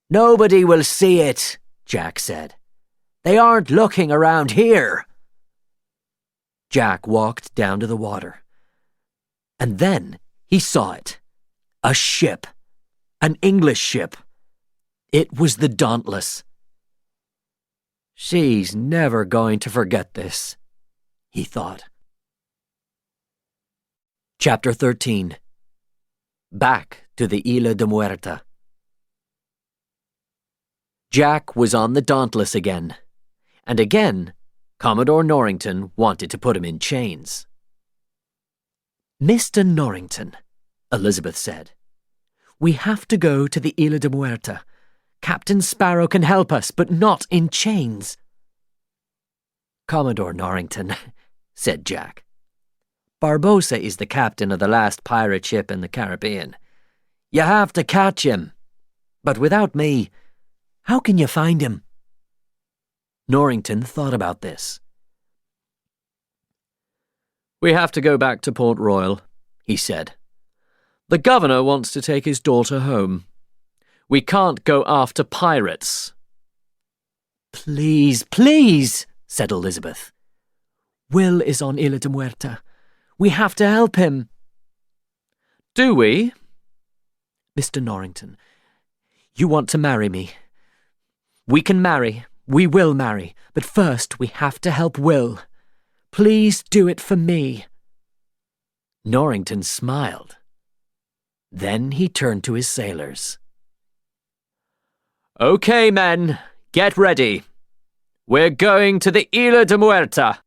"Nobody will see it," Jack said. "They aren't looking around here." Jack walked down to the water. And then he saw it. A ship. An English ship. It was the Dauntless. "She's never going to forget this," he thought. Chapter 13. Back to the Isla de Muerta. Jack was on the Dauntless again, and again Commodore Norrington wanted to put him in chains. "Mr. Norrington," Elizabeth said, "we have to go to the Isla de Muerta. Captain Sparrow can help us, but not in chains." "Commodore Norrington," said Jack, "Barbossa is the captain of the last pirate ship in the Caribbean. You have to catch him. But without me, how can you find him?" Norrington thought about this. "We have to go back to Port Royal," he said. "The governor wants to take his daughter home. We can't go after pirates." "Please, please," said Elizabeth. "Will is on Isla de Muerta. We have to help him." "Do we?" "Mr. Norrington, you want to marry me. We can marry. We will marry. But first we have to help Will. Please do it for me. Norrington smiled. Then he turned to his sailors. Okay, men, get ready. We're going to the Isla de Muerta.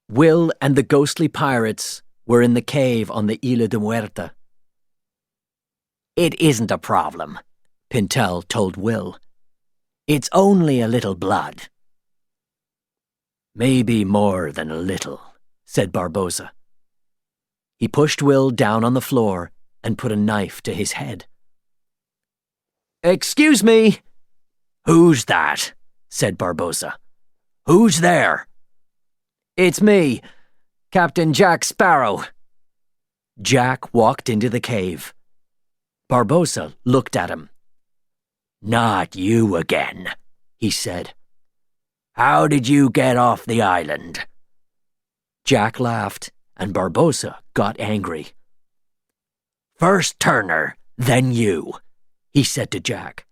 Will and the ghostly pirates were in the cave on the Isla de Muerta. "It isn't a problem," Pintel told Will. "It's only a little blood." "Maybe more than a little," said Barbossa. He pushed Will down on the floor and put a knife to his head. "Excuse me." "Who's that?" said Barbossa. "Who's there?" "It's me, Captain Jack Sparrow." Jack walked into the cave. Barbossa looked at him. "Not you again," he said. "How did you get off the island?" Jack laughed, and Barbossa got angry. "First Turner, then you," he said to Jack.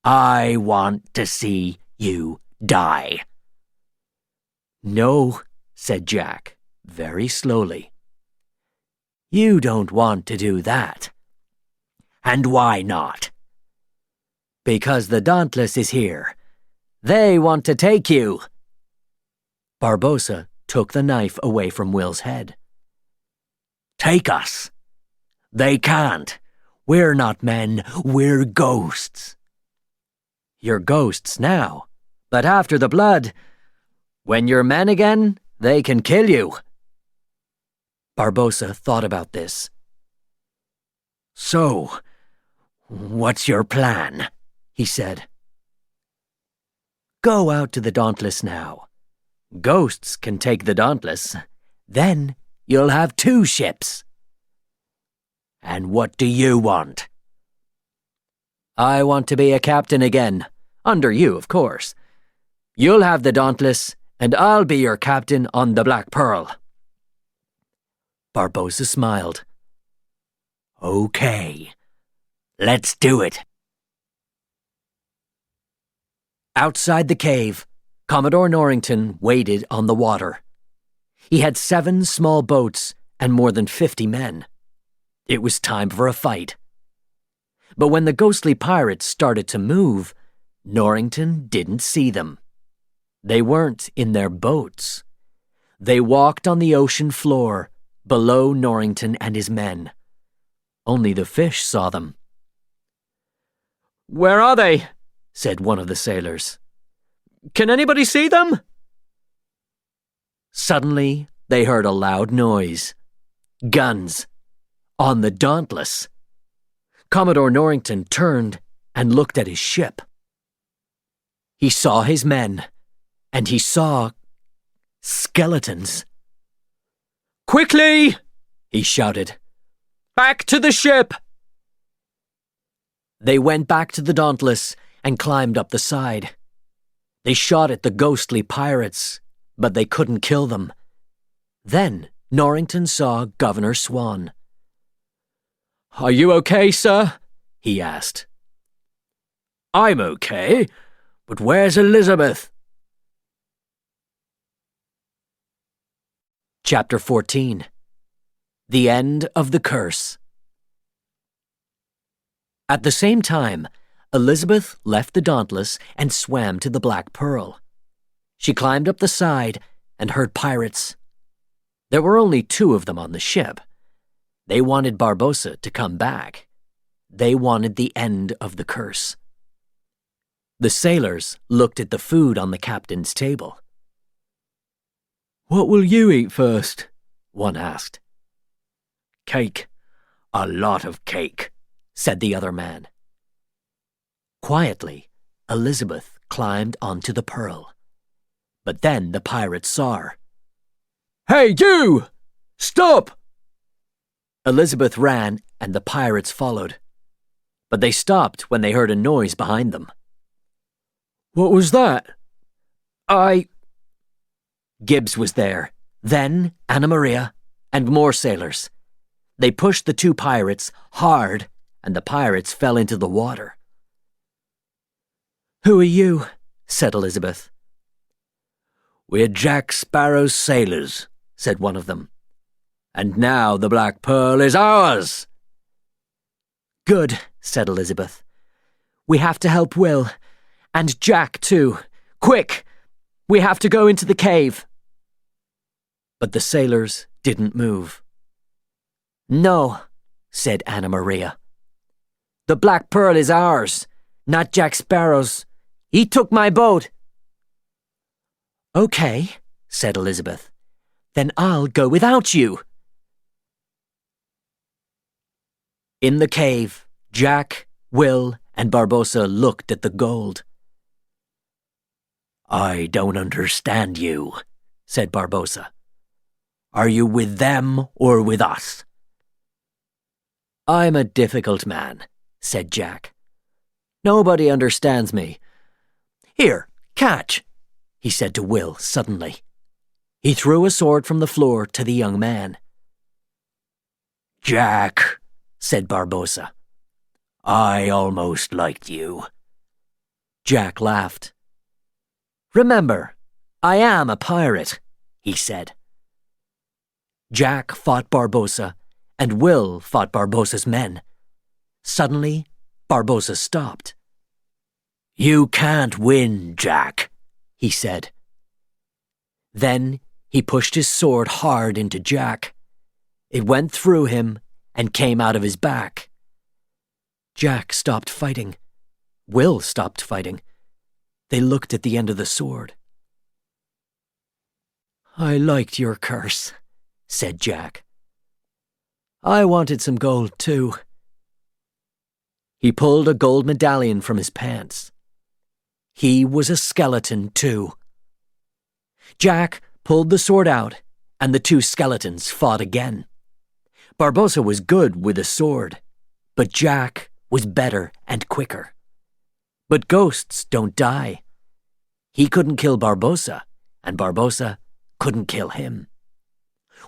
"I want to see you die." "No," said Jack, very slowly. "You don't want to do that." "And why not?" "Because the Dauntless is here. They want to take you." Barbossa took the knife away from Will's head. "Take us. They can't. We're not men, we're ghosts." "You're ghosts now, but after the blood, when you're men again, they can kill you." Barbossa thought about this. "So, what's your plan?" he said. "Go out to the Dauntless now. Ghosts can take the Dauntless. Then you'll have 2 ships." "And what do you want?" "I want to be a captain again. Under you, of course. You'll have the Dauntless, and I'll be your captain on the Black Pearl." Barbossa smiled. "Okay, let's do it." Outside the cave, Commodore Norrington waited on the water. He had 7 small boats and more than 50 men. It was time for a fight. But when the ghostly pirates started to move, Norrington didn't see them. They weren't in their boats. They walked on the ocean floor, below Norrington and his men. Only the fish saw them. "Where are they?" said one of the sailors. "Can anybody see them?" Suddenly, they heard a loud noise. Guns. On the Dauntless. Commodore Norrington turned and looked at his ship. He saw his men, and he saw skeletons. "Quickly!" he shouted. "Back to the ship!" They went back to the Dauntless and climbed up the side. They shot at the ghostly pirates, but they couldn't kill them. Then Norrington saw Governor Swann. "Are you okay, sir?" he asked. "I'm okay, but where's Elizabeth?" Chapter 14. The End of the Curse. At the same time, Elizabeth left the Dauntless and swam to the Black Pearl. She climbed up the side and heard pirates. There were only 2 of them on the ship. They wanted Barbossa to come back. They wanted the end of the curse. The sailors looked at the food on the captain's table. "What will you eat first?" one asked. "Cake. A lot of cake," said the other man. Quietly, Elizabeth climbed onto the Pearl. But then the pirates saw her. "Hey, you! Stop!" Elizabeth ran and the pirates followed. But they stopped when they heard a noise behind them. "What was that?" Gibbs was there, then Anna Maria, and more sailors. They pushed the 2 pirates hard, and the pirates fell into the water. "Who are you?" said Elizabeth. "We're Jack Sparrow's sailors," said one of them. "And now the Black Pearl is ours." "Good," said Elizabeth. "We have to help Will. And Jack, too. Quick! We have to go into the cave." But the sailors didn't move. "No," said Anna Maria. "The Black Pearl is ours, not Jack Sparrow's. He took my boat." "Okay," said Elizabeth. "Then I'll go without you." In the cave, Jack, Will, and Barbossa looked at the gold. "I don't understand you," said Barbossa. "Are you with them or with us?" "I'm a difficult man," said Jack. "Nobody understands me. Here, catch," he said to Will suddenly. He threw a sword from the floor to the young man. "Jack," said Barbossa, "I almost liked you." Jack laughed. "Remember, I am a pirate," he said. Jack fought Barbossa, and Will fought Barbossa's men. Suddenly, Barbossa stopped. "You can't win, Jack," he said. Then he pushed his sword hard into Jack. It went through him and came out of his back. Jack stopped fighting. Will stopped fighting. They looked at the end of the sword. "I liked your curse," said Jack. "I wanted some gold, too." He pulled a gold medallion from his pants. He was a skeleton, too. Jack pulled the sword out, and the two skeletons fought again. Barbossa was good with a sword, but Jack was better and quicker. But ghosts don't die. He couldn't kill Barbossa, and Barbossa couldn't kill him.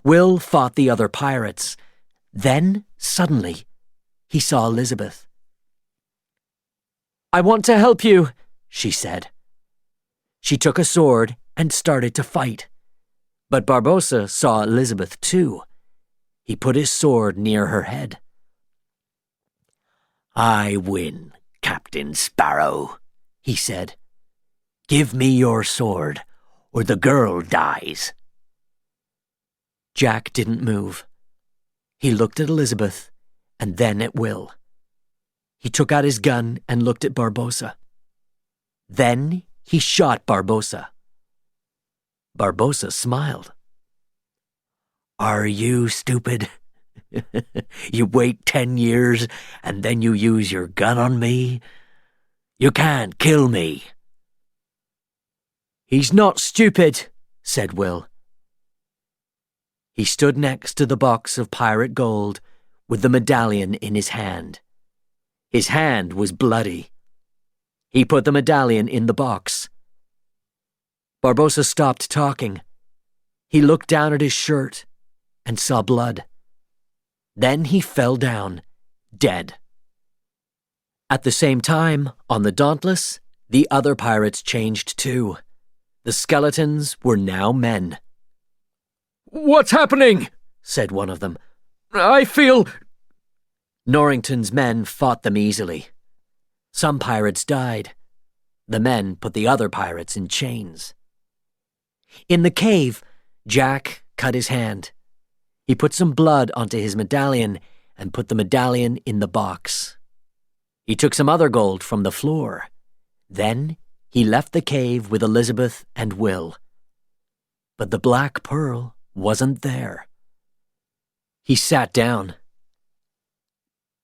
Will fought the other pirates. Then, suddenly, he saw Elizabeth. "I want to help you," she said. She took a sword and started to fight. But Barbossa saw Elizabeth too. He put his sword near her head. "I win, Captain Sparrow," he said. "Give me your sword, or the girl dies." Jack didn't move. He looked at Elizabeth, and then at Will. He took out his gun and looked at Barbossa. Then he shot Barbossa. Barbossa smiled. "Are you stupid? You wait 10 years and then you use your gun on me? You can't kill me." "He's not stupid," said Will. He stood next to the box of pirate gold with the medallion in his hand. His hand was bloody. He put the medallion in the box. Barbossa stopped talking. He looked down at his shirt and saw blood. Then he fell down, dead. At the same time, on the Dauntless, the other pirates changed too. The skeletons were now men. "What's happening?" said one of them. "I feel—" Norrington's men fought them easily. Some pirates died. The men put the other pirates in chains. In the cave, Jack cut his hand. He put some blood onto his medallion and put the medallion in the box. He took some other gold from the floor. Then he left the cave with Elizabeth and Will. But the Black Pearl wasn't there. He sat down.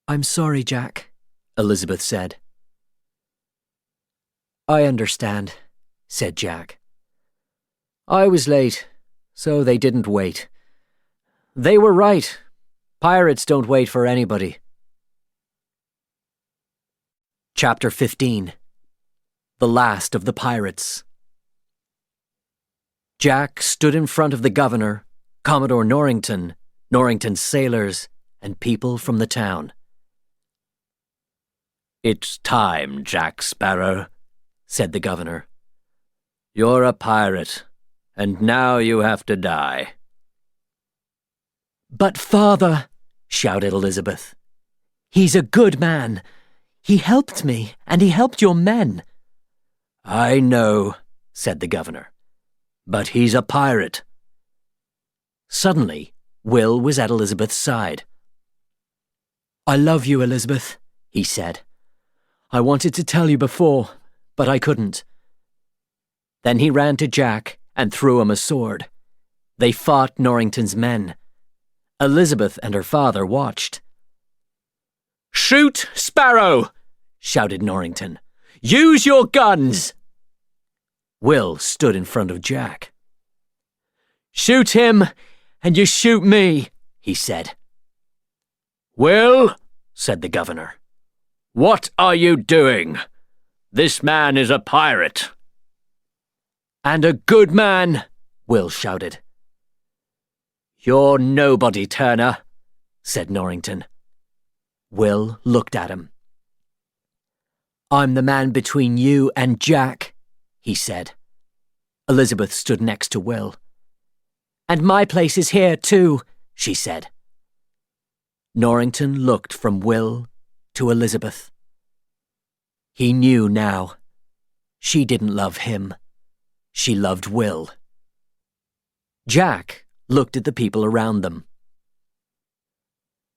"I'm sorry, Jack," Elizabeth said. "I understand," said Jack. "I was late, so they didn't wait. They were right. Pirates don't wait for anybody." Chapter 15. The Last of the Pirates. Jack stood in front of the governor, Commodore Norrington, Norrington's sailors, and people from the town. "It's time, Jack Sparrow," said the governor. "You're a pirate, and now you have to die." "But father," shouted Elizabeth, "he's a good man. He helped me, and he helped your men." "I know," said the governor, "but he's a pirate." Suddenly, Will was at Elizabeth's side. "I love you, Elizabeth," he said. "I wanted to tell you before, but I couldn't." Then he ran to Jack and threw him a sword. They fought Norrington's men. Elizabeth and her father watched. "Shoot, Sparrow!" shouted Norrington. "Use your guns!" Will stood in front of Jack. "Shoot him, and you shoot me," he said. "Will," said the governor, "what are you doing? This man is a pirate." "And a good man," Will shouted. "You're nobody, Turner," said Norrington. Will looked at him. "I'm the man between you and Jack," he said. Elizabeth stood next to Will. "And my place is here too," she said. Norrington looked from Will to Elizabeth. He knew now. She didn't love him. She loved Will. Jack looked at the people around them.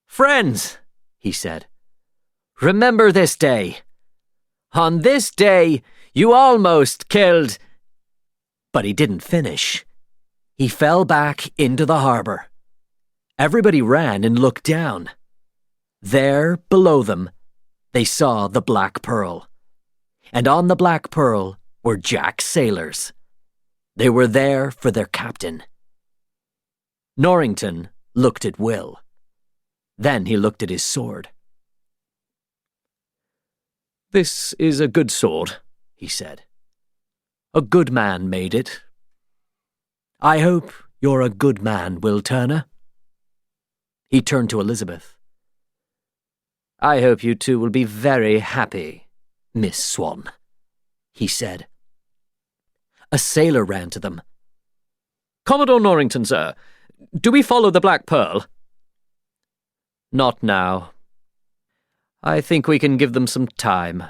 "Friends," he said, "remember this day. On this day, you almost killed—" But he didn't finish. He fell back into the harbor. Everybody ran and looked down. There, below them, they saw the Black Pearl. And on the Black Pearl were Jack's sailors. They were there for their captain. Norrington looked at Will. Then he looked at his sword. "This is a good sword," he said. "A good man made it. I hope you're a good man, Will Turner." He turned to Elizabeth. "I hope you two will be very happy, Miss Swann," he said. A sailor ran to them. "Commodore Norrington, sir, do we follow the Black Pearl?" "Not now. I think we can give them some time.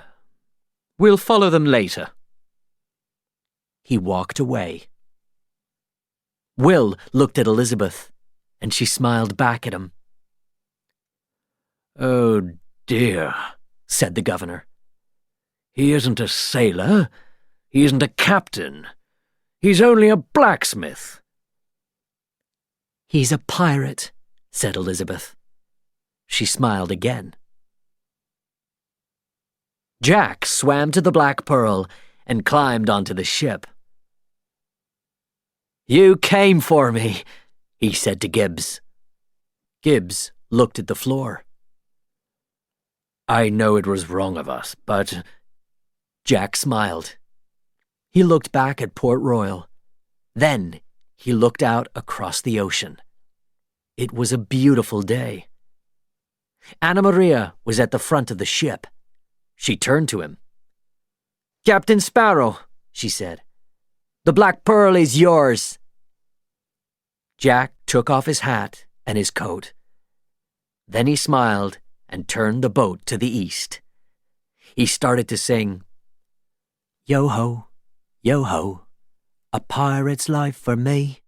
We'll follow them later." He walked away. Will looked at Elizabeth, and she smiled back at him. "Oh dear," said the governor. "He isn't a sailor. He isn't a captain. He's only a blacksmith." "He's a pirate," said Elizabeth. She smiled again. Jack swam to the Black Pearl and climbed onto the ship. "You came for me," he said to Gibbs. Gibbs looked at the floor. "I know it was wrong of us, but—" Jack smiled. He looked back at Port Royal. Then he looked out across the ocean. It was a beautiful day. Anna Maria was at the front of the ship. She turned to him. "Captain Sparrow," she said, "the Black Pearl is yours." Jack took off his hat and his coat. Then he smiled and turned the boat to the east. He started to sing, "Yo-ho, yo-ho, a pirate's life for me."